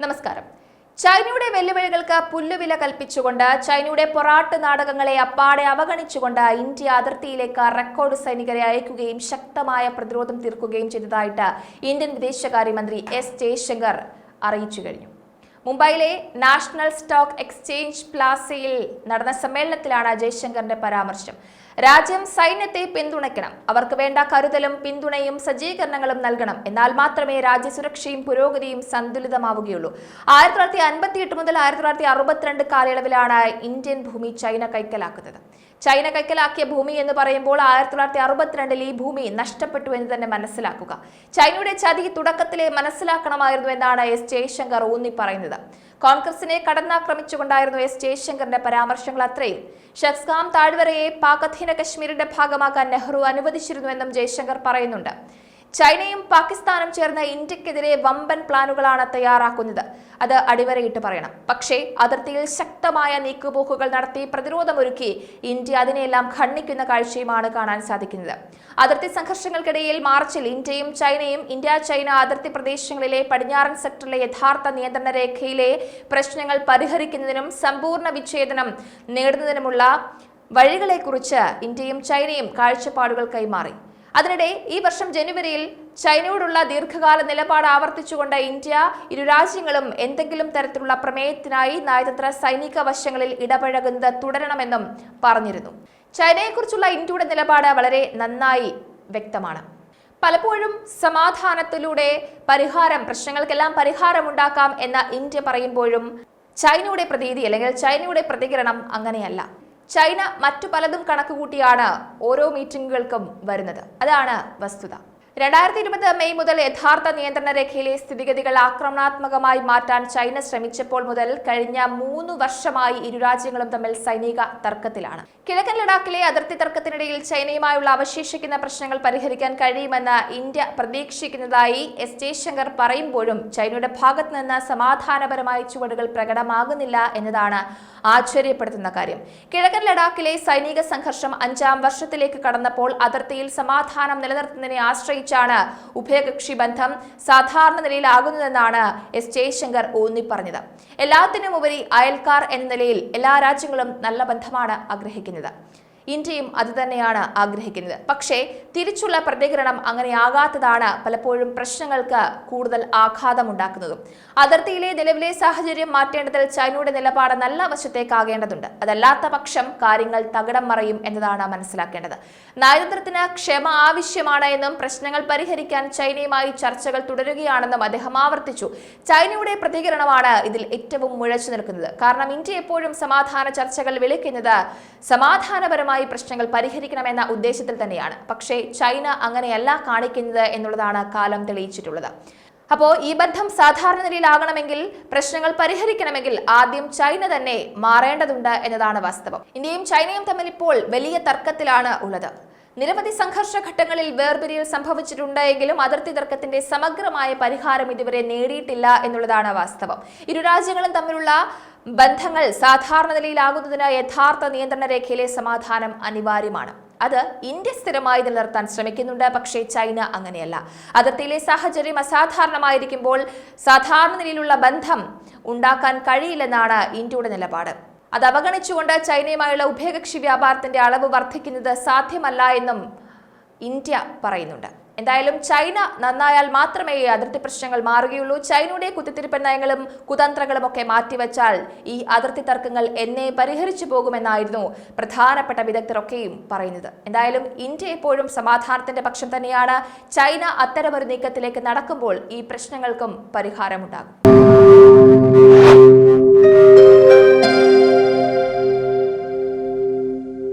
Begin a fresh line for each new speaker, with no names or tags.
നമസ്കാരം. ചൈനയുടെ വെല്ലുവിളികൾക്ക് പുല്ലുവില കൽപ്പിച്ചുകൊണ്ട് ചൈനയുടെ പൊറാട്ട് നാടകങ്ങളെ അപ്പാടെ അവഗണിച്ചുകൊണ്ട് ഇന്ത്യ അതിർത്തിയിലേക്ക് റെക്കോർഡ് സൈനികരെ അയക്കുകയും ശക്തമായ പ്രതിരോധം തീർക്കുകയും ചെയ്തതായിട്ട് ഇന്ത്യൻ വിദേശകാര്യമന്ത്രി എസ് ജയശങ്കർ അറിയിച്ചു കഴിഞ്ഞു. മുംബൈയിലെ നാഷണൽ സ്റ്റോക്ക് എക്സ്ചേഞ്ച് പ്ലാസയിൽ നടന്ന സമ്മേളനത്തിലാണ് ജയശങ്കറിന്റെ പരാമർശം. രാജ്യം സൈന്യത്തെ പിന്തുണയ്ക്കണം, അവർക്ക് വേണ്ട കരുതലും പിന്തുണയും സജ്ജീകരണങ്ങളും നൽകണം. എന്നാൽ മാത്രമേ രാജ്യസുരക്ഷയും പുരോഗതിയും സന്തുലിതമാവുകയുള്ളൂ. 1958 മുതൽ 1962 കാലയളവിലാണ് ഇന്ത്യൻ ഭൂമി ചൈന കൈക്കലാക്കുന്നത്. ചൈന കൈക്കലാക്കിയ ഭൂമി എന്ന് പറയുമ്പോൾ 1962 ഈ ഭൂമി നഷ്ടപ്പെട്ടു എന്ന് തന്നെ മനസ്സിലാക്കുക. ചൈനയുടെ ചതി തുടക്കത്തിലെ മനസ്സിലാക്കണമായിരുന്നു എന്നാണ് എസ് ജയശങ്കർ ഊന്നി പറയുന്നത്. കോൺഗ്രസിനെ കടന്നാക്രമിച്ചുകൊണ്ടായിരുന്നു എസ് ജയശങ്കറിന്റെ പരാമർശങ്ങൾ അത്രയും. ഷെക്സ്ഗാം താഴ്വരയെ പാക് അധീന കശ്മീരിന്റെ ഭാഗമാക്കാൻ നെഹ്റു അനുവദിച്ചിരുന്നുവെന്നും ജയശങ്കർ പറയുന്നുണ്ട്. ചൈനയും പാകിസ്ഥാനും ചേർന്ന് ഇന്ത്യക്കെതിരെ വമ്പൻ പ്ലാനുകളാണ് തയ്യാറാക്കുന്നത്. അത് അടിവരയിട്ട് പറയണം. പക്ഷേ അതിർത്തിയിൽ ശക്തമായ നീക്കുപോക്കുകൾ നടത്തി പ്രതിരോധമൊരുക്കി ഇന്ത്യ അതിനെല്ലാം ഖണ്ഡിക്കുന്ന കാഴ്ചയുമാണ് കാണാൻ സാധിക്കുന്നത്. അതിർത്തി സംഘർഷങ്ങൾക്കിടയിൽ മാർച്ചിൽ ഇന്ത്യയും ചൈനയും ഇന്ത്യ-ചൈന അതിർത്തി പ്രദേശങ്ങളിലെ പടിഞ്ഞാറൻ സെക്ടറിലെ യഥാർത്ഥ നിയന്ത്രണ രേഖയിലെ പ്രശ്നങ്ങൾ പരിഹരിക്കുന്നതിനും സമ്പൂർണ്ണ വിച്ഛേദനം നേടുന്നതിനുമുള്ള വഴികളെക്കുറിച്ച് ഇന്ത്യയും ചൈനയും കാഴ്ചപ്പാടുകൾ കൈമാറി. അതിനിടെ ഈ വർഷം ജനുവരിയിൽ ചൈനയോടുള്ള ദീർഘകാല നിലപാട് ആവർത്തിച്ചുകൊണ്ട് ഇന്ത്യ ഇരു രാജ്യങ്ങളും എന്തെങ്കിലും തരത്തിലുള്ള പ്രമേയത്തിനായി നയതന്ത്ര സൈനിക വശങ്ങളിൽ ഇടപഴകുന്നത് തുടരണമെന്നും പറഞ്ഞിരുന്നു. ചൈനയെക്കുറിച്ചുള്ള ഇന്ത്യയുടെ നിലപാട് വളരെ നന്നായി വ്യക്തമാണ്. പലപ്പോഴും സമാധാനത്തിലൂടെ പ്രശ്നങ്ങൾക്കെല്ലാം പരിഹാരമുണ്ടാക്കാം എന്ന് ഇന്ത്യ പറയുമ്പോഴും ചൈനയുടെ പ്രതീതി അല്ലെങ്കിൽ ചൈനയുടെ പ്രതികരണം അങ്ങനെയല്ല. ചൈന മറ്റു പലതും കണക്കുകൂട്ടിയാണ് ഓരോ മീറ്റിംഗുകൾക്കും വരുന്നത്. അതാണ് വസ്തുത. 2020 മെയ് മുതൽ യഥാർത്ഥ നിയന്ത്രണ രേഖയിലെ സ്ഥിതിഗതികൾ ആക്രമണാത്മകമായി മാറ്റാൻ ചൈന ശ്രമിച്ചപ്പോൾ മുതൽ കഴിഞ്ഞ 3 വർഷമായി ഇരു രാജ്യങ്ങളും തമ്മിൽ സൈനിക തർക്കത്തിലാണ്. കിഴക്കൻ ലഡാക്കിലെ അതിർത്തി തർക്കത്തിനിടയിൽ ചൈനയുമായുള്ള അവശേഷിക്കുന്ന പ്രശ്നങ്ങൾ പരിഹരിക്കാൻ കഴിയുമെന്ന് ഇന്ത്യ പ്രതീക്ഷിക്കുന്നതായി എസ് ജയശങ്കർ പറയുമ്പോഴും ചൈനയുടെ ഭാഗത്ത് നിന്ന് സമാധാനപരമായ ചുവടുകൾ പ്രകടമാകുന്നില്ല എന്നതാണ് ആശ്ചര്യപ്പെടുത്തുന്ന കാര്യം. കിഴക്കൻ ലഡാക്കിലെ സൈനിക സംഘർഷം 5ാം വർഷത്തിലേക്ക് കടന്നപ്പോൾ അതിർത്തിയിൽ സമാധാനം നിലനിർത്തുന്നതിനെ ആശ്രയിച്ചാണ് ഉഭയകക്ഷി ബന്ധം സാധാരണ നിലയിലാകുന്നതെന്നാണ് എസ് ജയശങ്കർ ഊന്നി പറഞ്ഞത്. എല്ലാത്തിനും ഉപരി അയൽക്കാർ എന്ന നിലയിൽ എല്ലാ രാജ്യങ്ങളും നല്ല ബന്ധമാണ് ആഗ്രഹിക്കുന്നത്. ഇന്ത്യയും അതുതന്നെയാണ് ആഗ്രഹിക്കുന്നത്. പക്ഷേ തിരിച്ചുള്ള പ്രതികരണം അങ്ങനെയാകാത്തതാണ് പലപ്പോഴും പ്രശ്നങ്ങൾക്ക് കൂടുതൽ ആഘാതമുണ്ടാക്കുന്നതും. അതിർത്തിയിലെ നിലവിലെ സാഹചര്യം മാറ്റേണ്ടതിൽ ചൈനയുടെ നിലപാട് നല്ല വശത്തേക്കാകേണ്ടതുണ്ട്. അതല്ലാത്ത പക്ഷം കാര്യങ്ങൾ തകിടം മറിയും എന്നതാണ് മനസ്സിലാക്കേണ്ടത്. നയതന്ത്രത്തിന് ക്ഷമ ആവശ്യമാണ് എന്നും പ്രശ്നങ്ങൾ പരിഹരിക്കാൻ ചൈനയുമായി ചർച്ചകൾ തുടരുകയാണെന്നും അദ്ദേഹം ആവർത്തിച്ചു. ചൈനയുടെ പ്രതികരണമാണ് ഇതിൽ ഏറ്റവും മുഴച്ചു നിൽക്കുന്നത്. കാരണം ഇന്ത്യ എപ്പോഴും സമാധാന ചർച്ചകൾ വിളിക്കുന്നത് സമാധാനപരമായി പ്രശ്നങ്ങൾ പരിഹരിക്കണമെന്ന ഉദ്ദേശത്തിൽ തന്നെയാണ്. പക്ഷേ ചൈന അങ്ങനെയല്ല കാണിക്കുന്നത് എന്നുള്ളതാണ് കാലം തെളിയിച്ചിട്ടുള്ളത്. അപ്പോൾ ഈ ബന്ധം സാധാരണ നിലയിലാകണമെങ്കിൽ, പ്രശ്നങ്ങൾ പരിഹരിക്കണമെങ്കിൽ ആദ്യം ചൈന തന്നെ മാറേണ്ടതുണ്ട് എന്നതാണ് വാസ്തവം. ഇന്ത്യയും ചൈനയും തമ്മിൽ ഇപ്പോൾ വലിയ തർക്കത്തിലാണ് ഉള്ളത്. നിരവധി സംഘർഷ ഘട്ടങ്ങളിൽ വേർപിരിയൽ സംഭവിച്ചിട്ടുണ്ട് എങ്കിലും അതിർത്തി തർക്കത്തിന്റെ സമഗ്രമായ പരിഹാരം ഇതുവരെ നേടിയിട്ടില്ല എന്നുള്ളതാണ് വാസ്തവം. ഇരു രാജ്യങ്ങളും തമ്മിലുള്ള ബന്ധങ്ങൾ സാധാരണ നിലയിലാകുന്നതിന് യഥാർത്ഥ നിയന്ത്രണ രേഖയിലെ സമാധാനം അനിവാര്യമാണ്. അത് ഇന്ത്യ സ്ഥിരമായി നിലനിർത്താൻ ശ്രമിക്കുന്നുണ്ട്. പക്ഷേ ചൈന അങ്ങനെയല്ല. അതിർത്തിയിലെ സാഹചര്യം അസാധാരണമായിരിക്കുമ്പോൾ സാധാരണ നിലയിലുള്ള ബന്ധം ഉണ്ടാക്കാൻ കഴിയില്ലെന്നാണ് ഇന്ത്യയുടെ നിലപാട്. അത് അവഗണിച്ചുകൊണ്ട് ചൈനയുമായുള്ള ഉഭയകക്ഷി വ്യാപാരത്തിന്റെ അളവ് വർദ്ധിക്കുന്നത് സാധ്യമല്ല എന്നും ഇന്ത്യ പറയുന്നുണ്ട്. എന്തായാലും ചൈന നന്നായാൽ മാത്രമേ അതിർത്തി പ്രശ്നങ്ങൾ മാറുകയുള്ളൂ. ചൈനയുടെ കുത്തിത്തിരിപ്പൻ നയങ്ങളും കുതന്ത്രങ്ങളും ഒക്കെ മാറ്റിവെച്ചാൽ ഈ അതിർത്തി തർക്കങ്ങൾ എന്നേ പരിഹരിച്ചു പോകുമെന്നായിരുന്നു പ്രധാനപ്പെട്ട വിദഗ്ധരൊക്കെയും പറയുന്നത്. എന്തായാലും ഇന്ത്യ എപ്പോഴും സമാധാനത്തിന്റെ പക്ഷം തന്നെയാണ്. ചൈന അത്തരമൊരു നീക്കത്തിലേക്ക് നടക്കുമ്പോൾ ഈ പ്രശ്നങ്ങൾക്കും പരിഹാരമുണ്ടാകും.